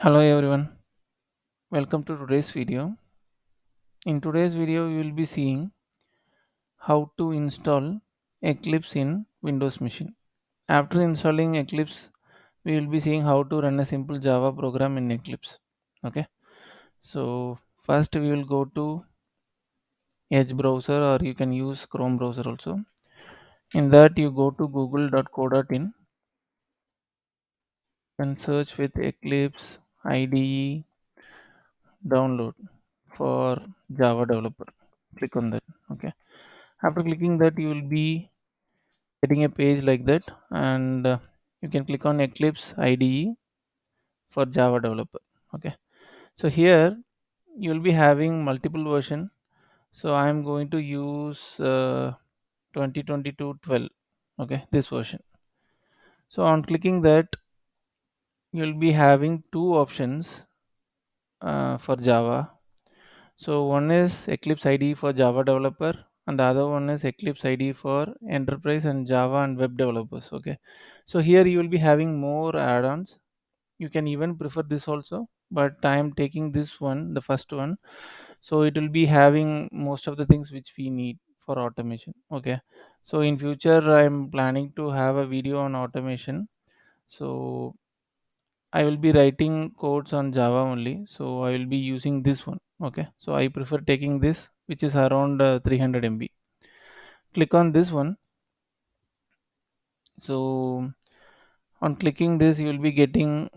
Hello everyone, welcome to today's video. In today's video, we will be seeing how to install Eclipse in Windows machine. After installing Eclipse, we will be seeing how to run a simple Java program in Eclipse. Okay, so first we will go to Edge browser or you can use Chrome browser also. In that, you go to google.co.in and search with Eclipse IDE download for Java developer. Click on that. Okay, after clicking that, you will be getting a page like that, and you can click on Eclipse IDE for Java developer. Okay, so here you will be having multiple version. So I am going to use 2022-12. Okay, this version. So on clicking that, you will be having two options for Java. So one is Eclipse IDE for Java developer, and the other one is Eclipse IDE for enterprise and Java and web developers. Okay, so here you will be having more add-ons. You can even prefer this also, but I am taking this one, the first one. So it will be having most of the things which we need for automation. Okay, so in future I am planning to have a video on automation. So I will be writing codes on Java only, so I will be using this one. Okay, so I prefer taking this, which is around 300 MB. Click on this one. So on clicking this, you will be getting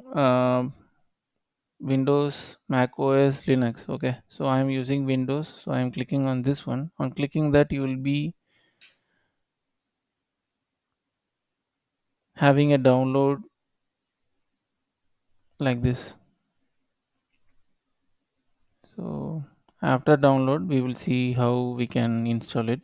Windows, Mac OS, Linux. Okay, so I am using Windows, so I am clicking on this one. On clicking that, you will be having a download like this. So after download, we will see how we can install it.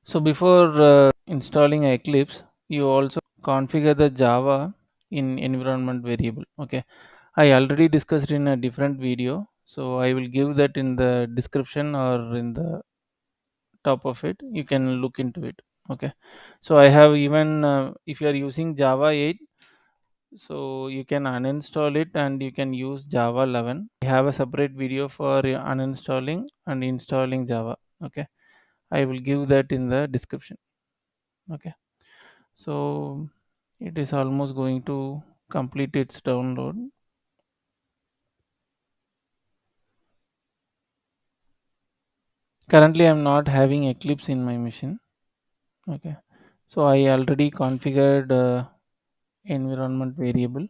So before installing Eclipse, you also configure the Java in environment variable. Okay, I already discussed in a different video, so I will give that in the description or in the top of it. You can look into it. Okay, so I have even if you are using Java 8, so you can uninstall it and you can use Java 11. I have a separate video for uninstalling and installing Java. Okay, I will give that in the description. Okay, so it is almost going to complete its download. Currently I'm not having Eclipse in my machine. Okay, so I already configured environment variable.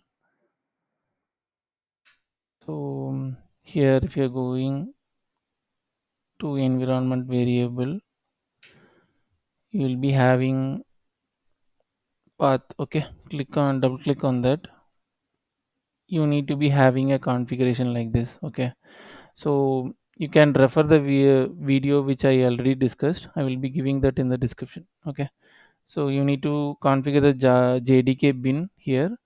So here if you're going to environment variable, you will be having path. Okay, click on double click on that. You need to be having a configuration like this. Okay, so you can refer the video which I already discussed. I will be giving that in the description. Okay, so you need to configure the jdk bin here.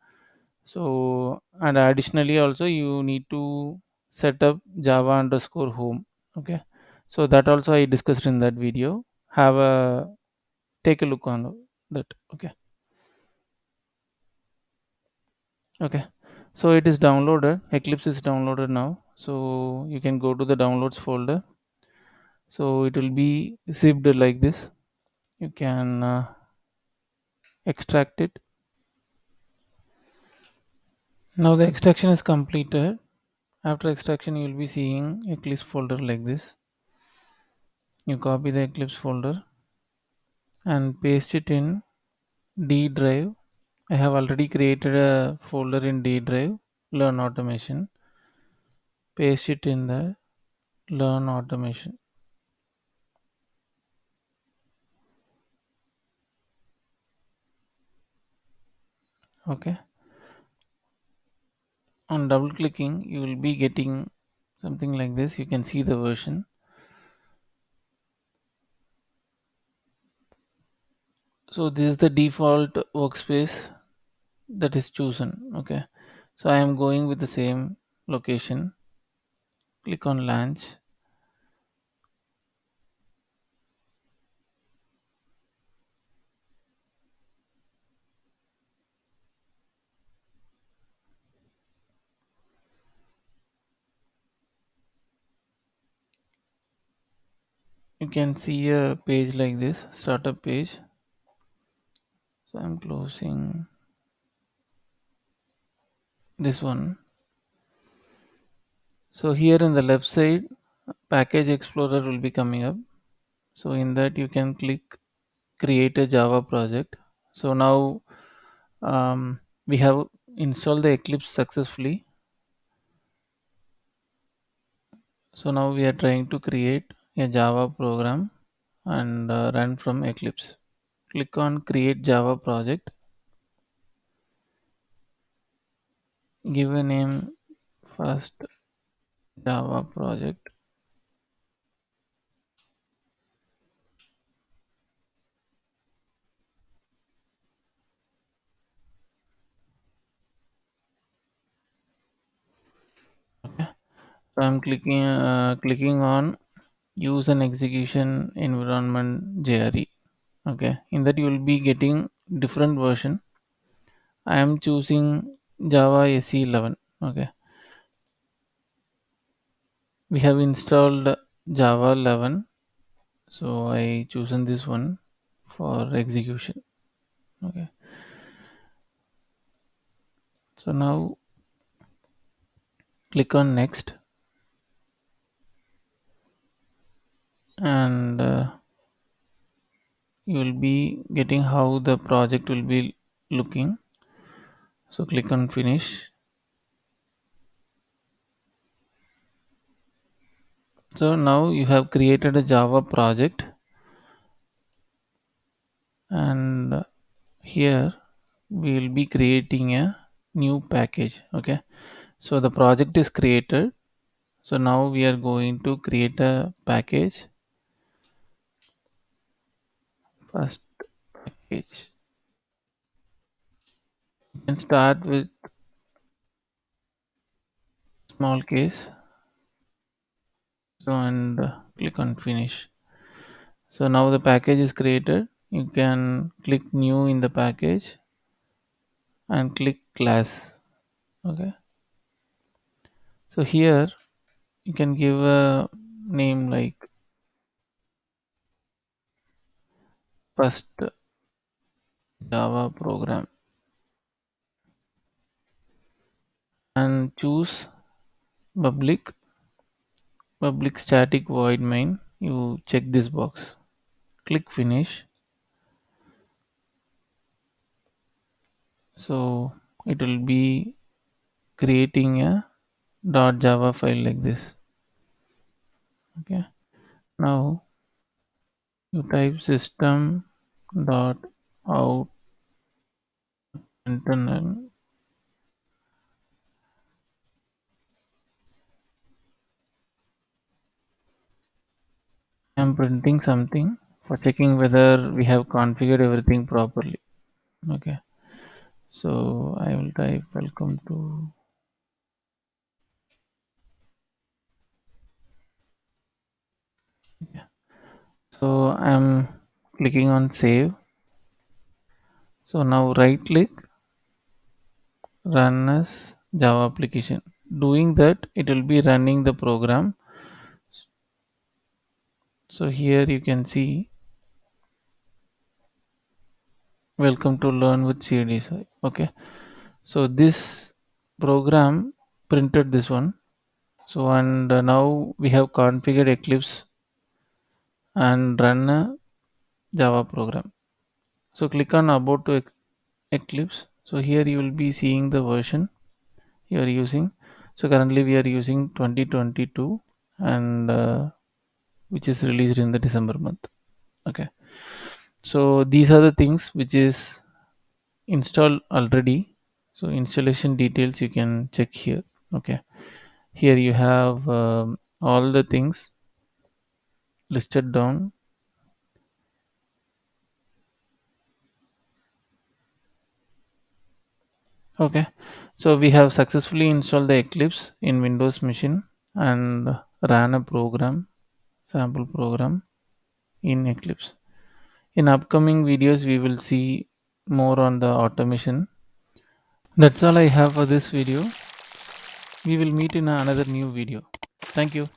So and additionally also you need to set up java underscore home. Okay, so that also I discussed in that video. Have a take a look on that. Okay, okay, so it is downloaded. Eclipse is downloaded now, so you can go to the downloads folder. So it will be zipped like this. You can extract it. Now the extraction is completed. After extraction you will be seeing Eclipse folder like this. You copy the Eclipse folder and paste it in D drive. I have already created a folder in D drive, learn automation. Paste it in the learn automation. Okay, on double clicking you will be getting something like this. You can see the version. So this is the default workspace that is chosen. Okay, so I am going with the same location. Click on launch. You can see a page like this, startup page. So I'm closing this one. So here in the left side, package explorer will be coming up. So in that you can click create a Java project. So now we have installed the Eclipse successfully. So now we are trying to create a Java program and run from Eclipse. Click on create Java project. Give a name first Java project. So I'm clicking on use an execution environment JRE. Okay, in that you will be getting different version. I am choosing Java SE11. Okay, we have installed Java 11, so I chosen this one for execution. Okay, so now click on next, and you will be getting how the project will be looking. So click on finish. So now you have created a Java project, and here we will be creating a new package. Okay, so the project is created. So now we are going to create a package. First package. You can start with small case. So and click on finish. So now the package is created. You can click new in the package and click class. Okay. So here you can give a name like first Java program and choose public static void main. You check this box. Click finish. So it will be creating a .java file like this. Okay. Now you type system dot out internal. I'm printing something for checking whether we have configured everything properly. Okay. So I will type welcome to. Yeah. So I'm clicking on save. So now right click, run as Java application. Doing that, it will be running the program. So here you can see welcome to learn with CDSI. Okay. So this program printed this one. So and now we have configured Eclipse and run a Java program. So click on about to Eclipse. So here you will be seeing the version you are using. So currently we are using 2022 and which is released in the December month. Okay. So these are the things which is installed already. So installation details you can check here. Okay. Here you have all the things listed down. Okay, so we have successfully installed the Eclipse in Windows machine and ran a program, sample program in Eclipse. In upcoming videos, we will see more on the automation. That's all I have for this video. We will meet in another new video. Thank you.